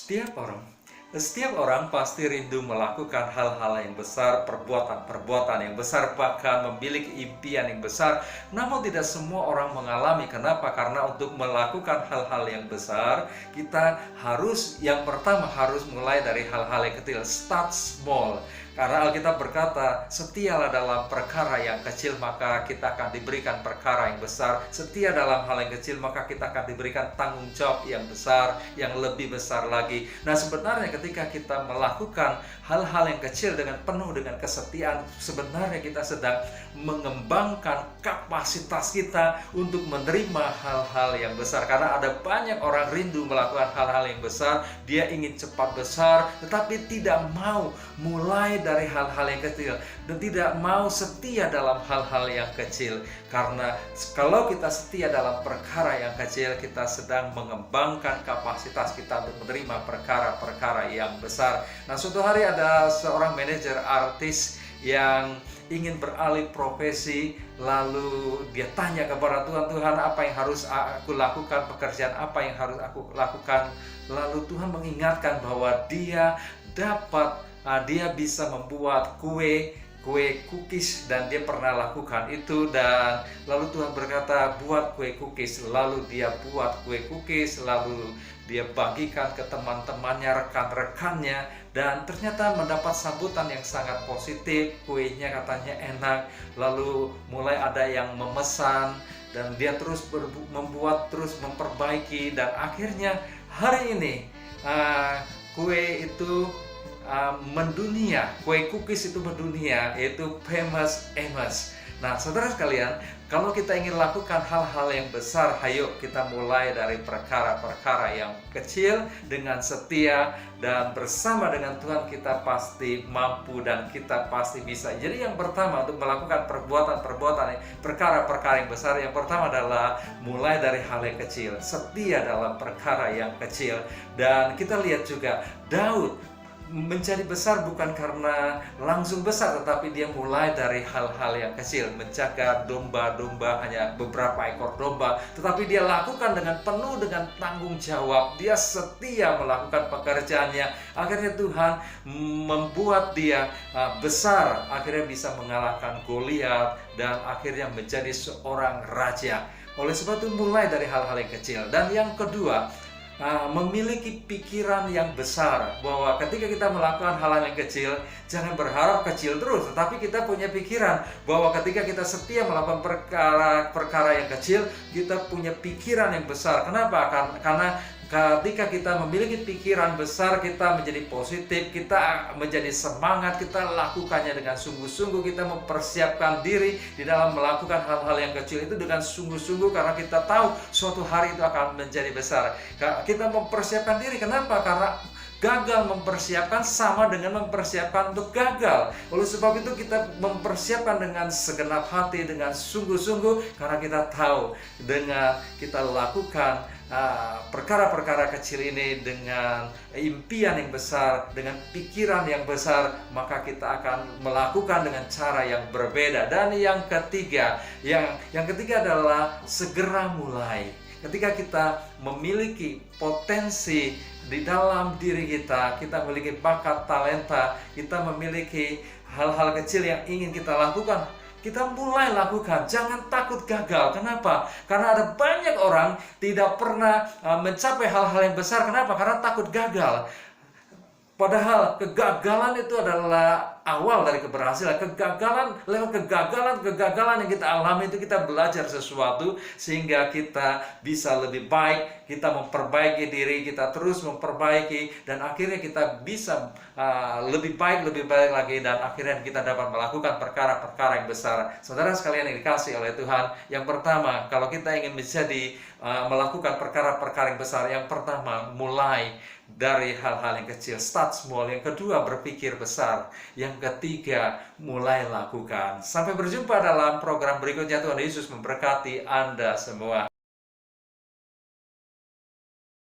Setiap orang pasti rindu melakukan hal-hal yang besar, perbuatan-perbuatan yang besar, bahkan memiliki impian yang besar. Namun tidak semua orang mengalami. Kenapa? Karena untuk melakukan hal-hal yang besar, kita yang pertama harus mulai dari hal-hal yang kecil. Start small. Karena Alkitab berkata, setialah dalam perkara yang kecil, maka kita akan diberikan perkara yang besar. Setia dalam hal yang kecil, maka kita akan diberikan tanggung jawab yang besar, yang lebih besar lagi. Nah, sebenarnya ketika kita melakukan hal-hal yang kecil dengan penuh dengan kesetiaan, sebenarnya kita sedang mengembangkan kapasitas kita untuk menerima hal-hal yang besar. Karena ada banyak orang rindu melakukan hal-hal yang besar, dia ingin cepat besar, tetapi tidak mau mulai dari hal-hal yang kecil dan tidak mau setia dalam hal-hal yang kecil. Karena kalau kita setia dalam perkara yang kecil, kita sedang mengembangkan kapasitas kita untuk menerima perkara-perkara yang besar. Nah, suatu hari ada seorang manajer artis yang ingin beralih profesi, lalu dia tanya kepada Tuhan, Tuhan, apa yang harus aku lakukan, pekerjaan apa yang harus aku lakukan. Lalu Tuhan mengingatkan bahwa dia bisa membuat kue cookies, dan dia pernah lakukan itu. Dan lalu Tuhan berkata, buat kue cookies. Lalu dia buat kue cookies, lalu dia bagikan ke teman-temannya, rekan-rekannya, dan ternyata mendapat sambutan yang sangat positif. Kuenya katanya enak, lalu mulai ada yang memesan, dan dia terus membuat, terus memperbaiki, dan akhirnya hari ini kue itu mendunia, kue cookies itu mendunia, yaitu Famous Amos. Nah, saudara sekalian, kalau kita ingin lakukan hal-hal yang besar, ayo kita mulai dari perkara-perkara yang kecil dengan setia, dan bersama dengan Tuhan kita pasti mampu dan kita pasti bisa. Jadi yang pertama untuk melakukan perbuatan-perbuatan, perkara-perkara yang besar, yang pertama adalah mulai dari hal yang kecil, setia dalam perkara yang kecil. Dan kita lihat juga Daud menjadi besar bukan karena langsung besar, tetapi dia mulai dari hal-hal yang kecil. Menjaga domba-domba, hanya beberapa ekor domba, tetapi dia lakukan dengan penuh dengan tanggung jawab. Dia setia melakukan pekerjaannya. Akhirnya Tuhan membuat dia besar, akhirnya bisa mengalahkan Goliat, dan akhirnya menjadi seorang raja. Oleh sebab itu mulai dari hal-hal yang kecil. Dan yang kedua, memiliki pikiran yang besar, bahwa ketika kita melakukan hal-hal yang kecil, jangan berharap kecil terus, tetapi kita punya pikiran bahwa ketika kita setia melakukan perkara yang kecil, kita punya pikiran yang besar. Kenapa? Karena ketika kita memiliki pikiran besar, kita menjadi positif, kita menjadi semangat, kita lakukannya dengan sungguh-sungguh, kita mempersiapkan diri di dalam melakukan hal-hal yang kecil itu dengan sungguh-sungguh, karena kita tahu suatu hari itu akan menjadi besar. Kita mempersiapkan diri, kenapa? Karena gagal mempersiapkan sama dengan mempersiapkan untuk gagal. Oleh sebab itu kita mempersiapkan dengan segenap hati, dengan sungguh-sungguh, karena kita tahu dengan kita lakukan perkara-perkara kecil ini dengan impian yang besar, dengan pikiran yang besar, maka kita akan melakukan dengan cara yang berbeda. Dan yang ketiga, yang ketiga adalah segera mulai. Ketika kita memiliki potensi di dalam diri kita, kita memiliki bakat, talenta, kita memiliki hal-hal kecil yang ingin kita lakukan, kita mulai lakukan. Jangan takut gagal. Kenapa? Karena ada banyak orang tidak pernah mencapai hal-hal yang besar. Kenapa? Karena takut gagal. Padahal kegagalan itu adalah awal dari keberhasilan. Lewat kegagalan yang kita alami itu kita belajar sesuatu, sehingga kita bisa lebih baik, kita memperbaiki diri, kita terus memperbaiki, dan akhirnya kita bisa lebih baik lagi, dan akhirnya kita dapat melakukan perkara-perkara yang besar. Saudara sekalian yang dikasihi oleh Tuhan, yang pertama, kalau kita ingin melakukan perkara-perkara yang besar, yang pertama mulai dari hal-hal yang kecil, start small. Yang kedua, berpikir besar. Yang ketiga, mulai lakukan. Sampai berjumpa dalam program berikutnya. Tuhan Yesus memberkati Anda semua.